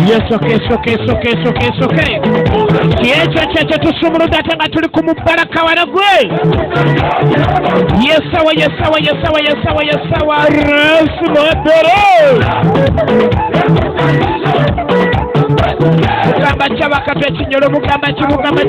Yes, okay. Kiyecha tusumuru data nga tuli ku mubaraka wanagwe. Yes, sawa. Mugamba chabaka twechinyolo mugamba chimugamba.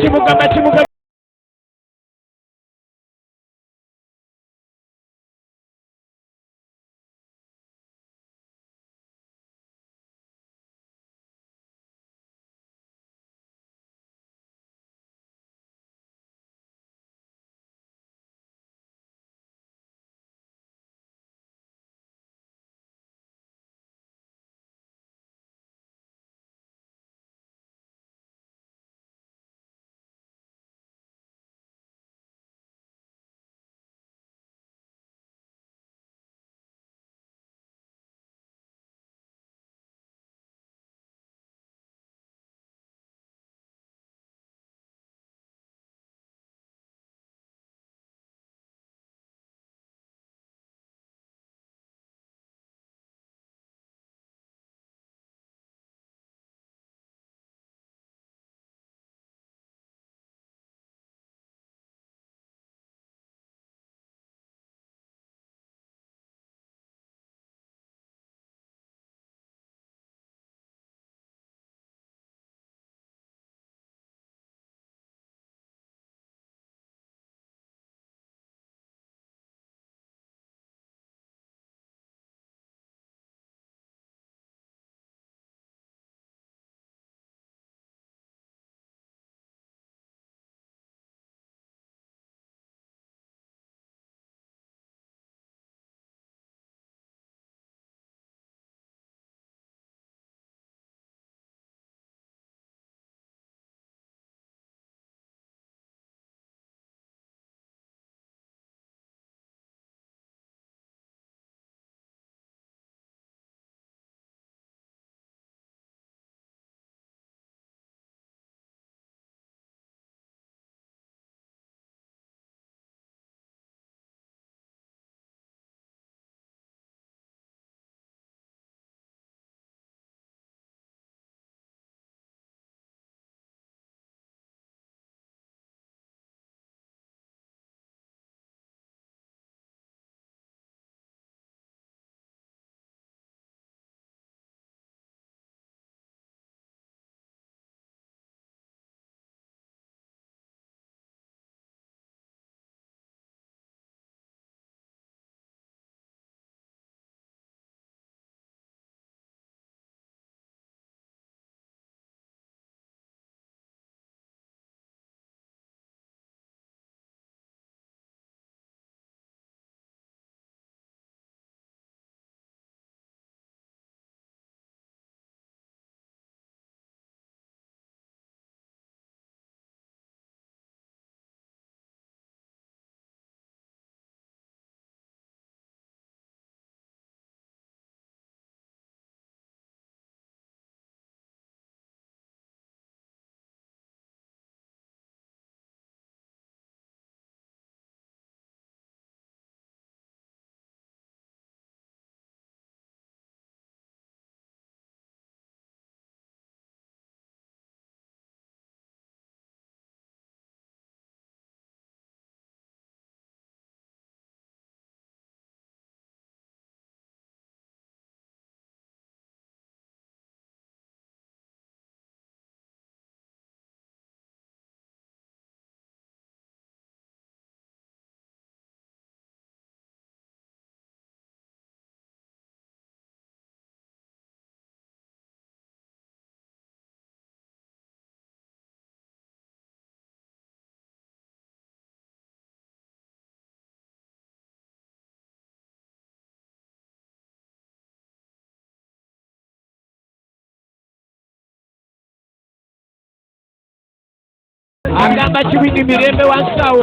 Agamba chibindi mirembe wansawo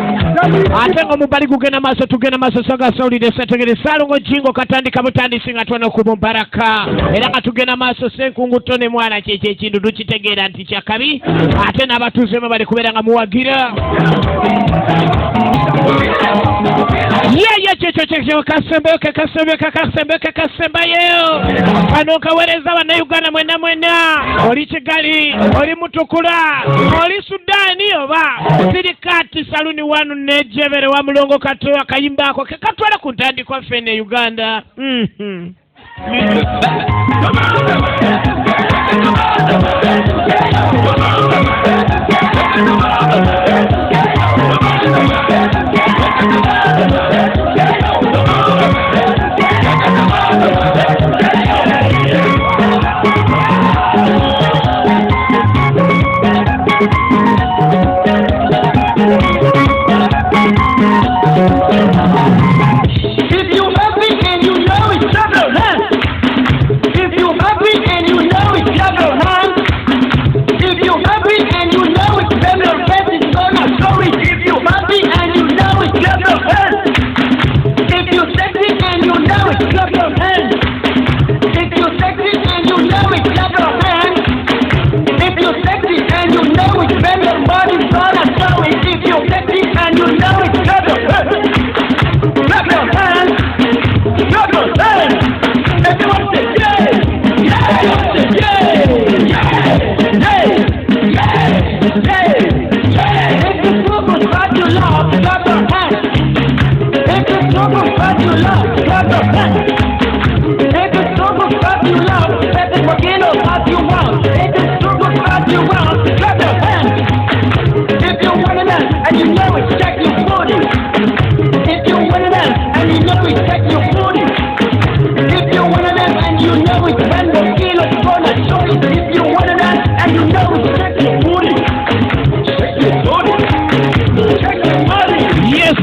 atengo mubali kugena maso soga saulide setegere salongo jingo katandika butandisi ngatwana ku Mubaraka era katugena maso senkungu tone mwana cheche ekintu tukitegeera nti kyakabi ate n'abatuuze bali kubeera nga muwagira Checho kasembeyo panoka wereza wana Uganda mwena oli Kigali oli Mutukula oli Sudani oba sirikati saluni wanu nejebere wa mulongo katoa kayimba ako katwala kuntandi kwa fene Uganda.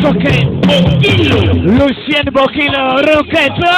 Okay. Lucien Bokilo, Roqueto.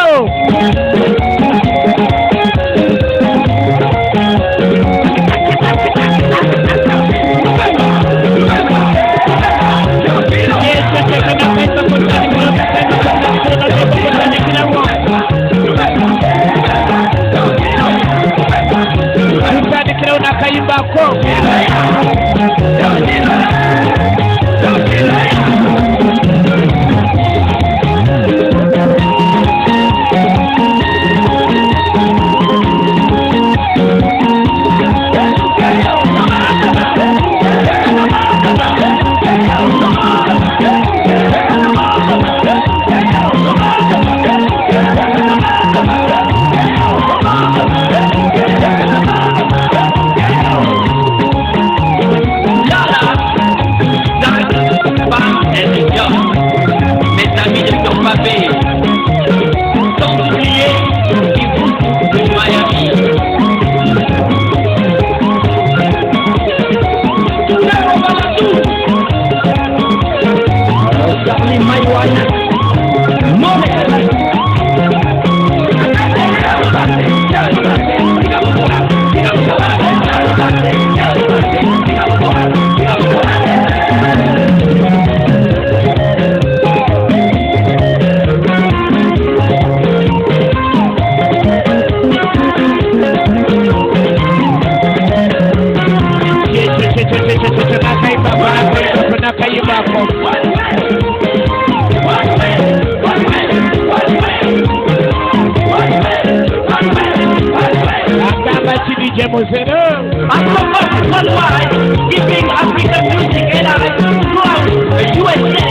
Giving African music and I throughout the USA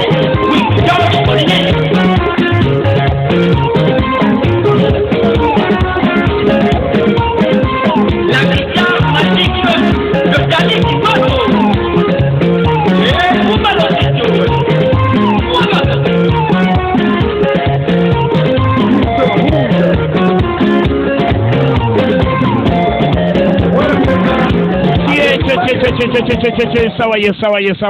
with George Polinet. La guitare magique de Danny Kiboto.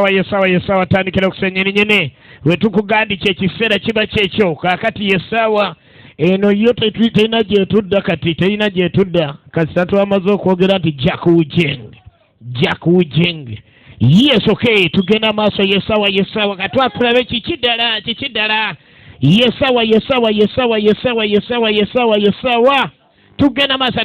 Et sawa tandikira okusenyera nyene wetukugandika ekiseera kiba kyekyo kakati yesawa eno yo tetulina gyetudda kati terina gyetudda kasatu amaze okwogera nti Jack Wujing yes okay tugenda maaso yesawa katwatulabe kikidala yesawa tugenda maaso